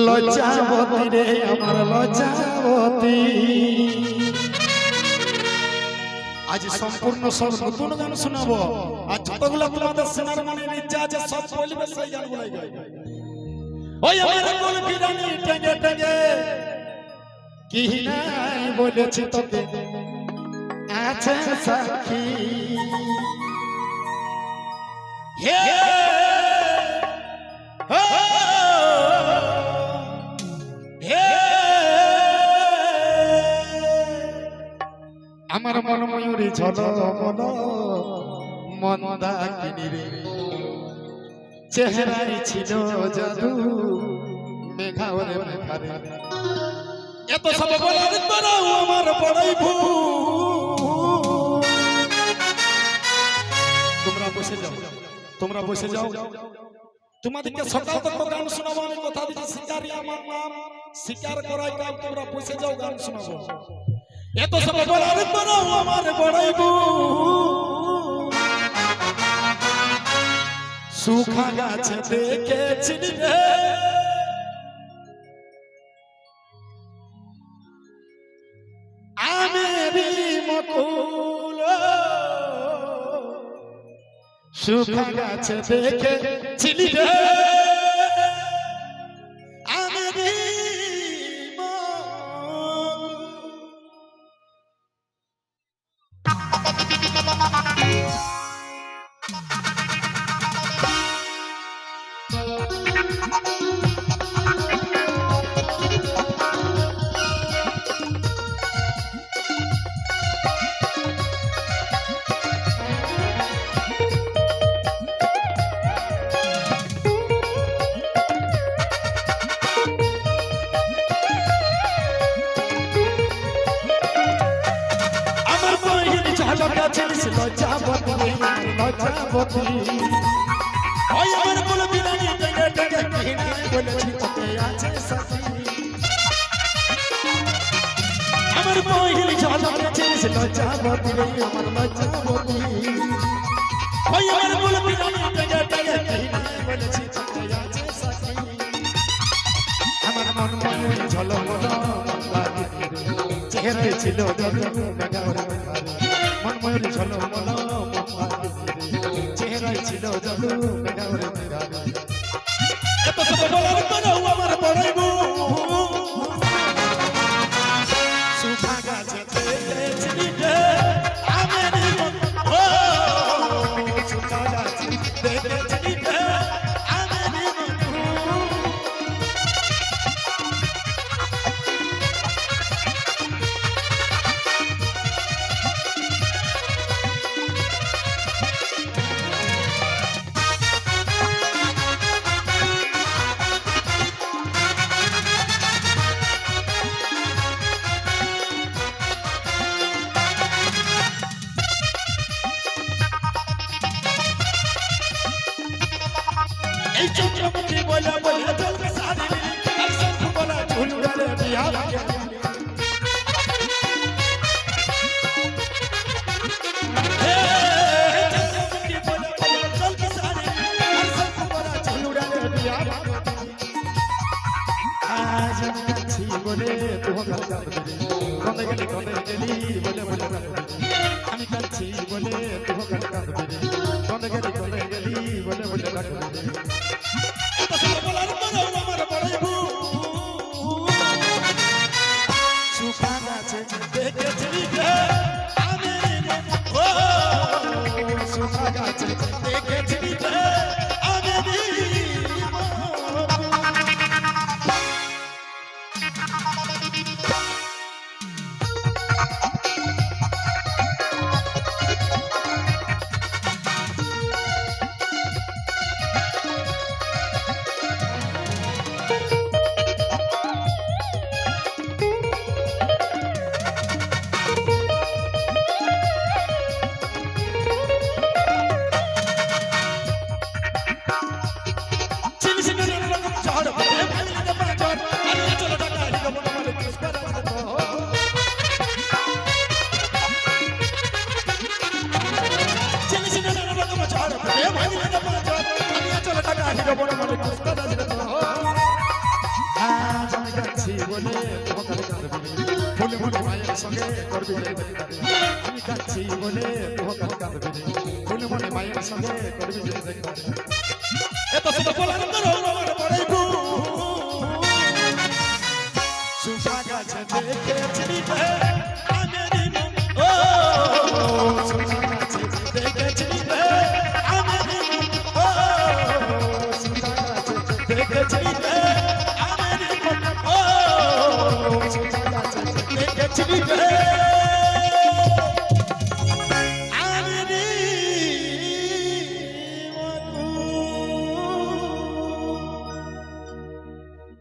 লজ্জাবতী রে আমার লজ্জাবতী। আজ সম্পূর্ণ সব নতুন গান শোনাবো। আর যতগুলো তোমাদের শোনার মনে ইচ্ছা আছে সব বলবে সেই গানগুলাই গাই। ওই আমার কোন বিরানি টেঙ্গে টেঙ্গে কি নাই বলেছি তোকে আছে সাক্ষী। হে আমার মন ময়ূরী ঝলমল মন্দাকিনী রে, চেহারায় ছিল জাদু মেঘাওরে মেঘারে। এত সব বলার পরেও আমার বড়ই ভুল। তোমরা বসে যাও, তোমরা বসে যাও। তোমাদেরকে সকাল থেকে গান শোনাবো। আমি কথা দিচ্ছি শিকারি আমার নাম, শিকার করাই কাজ। তোমরা বসে যাও, গান শোনাবো। এত সব বলার পরেও আমার বড়ই ভুল। সুখা গাছ দেখেছিলি রে, আমেরি মকুল। সুখা গাছ দেখেছিলি রে, আমেরি লজ্জাবতী। ওই আমার কোন বিরানি টেঙ্গে টেঙ্গে কি নাই বলেছি তোকে আছে সাথী। আমার পহিলি ঝলকে ছিলিস লজ্জাবতী রে আমার লজ্জাবতী। ওই আমার কোন বিরানি টেঙ্গে টেঙ্গে কি নাই বলেছি তোকে আছে সাথী। আমার মন ময়ূরী ঝলমল মন্দাকিনী রে, চেহারায় ছিল জাদু মেঘাওরে মেঘারে। মন ময়ূরী ঝলমল চেহারায় ছিল জাদু মেঘাওরে মেঘারে। এত সব বলার পরেও আমার বড়ই ভুল। সুখা গাছে দেখেছিলি রে, আমেরি মকুল। সুখা গাছে দেখেছিলি রে, আমেরি মকুল। এই চন্দ্রমুখী বলে বলে জলকে সারি এই শঙ্খ বলা ঝুল গলে বিয়া লাগে। চন্দ্রমুখী বলে বলে জলকে সারি এই শঙ্খ বলা ঝুল গলে বিয়া লাগে। আজ আমি কাছি বলে তোকে কাঁদবে, কন্দে গেলি বলে বলে কাঁদবে। আমি কাছি বলে তোকে কাঁদবে, কন্দে গেলি বলে বলে কাঁদবে। সুখা গাছে দেখেছিলি রে, আমেরি মকুল। সুখা গাছে দেখেছিলি রে, আমেরি মকুল। বলে তোমাকে কাঁদবি মনে মনে মায়ের সঙ্গে করবি দেখতারে আমি কাঁদছি বলে তোমাকে কাঁদবি মনে মনে মায়ের সঙ্গে করবি দেখতারে এত সব বলার করো আমার বড়াই গো সুফা গাছে দেখেছি রে আমেরি মন ও সুফা গাছে দেখেছি রে আমেরি মন ও সুফা গাছে দেখেছি রে আমেরি মন ও সুফা গাছে দেখেছি রে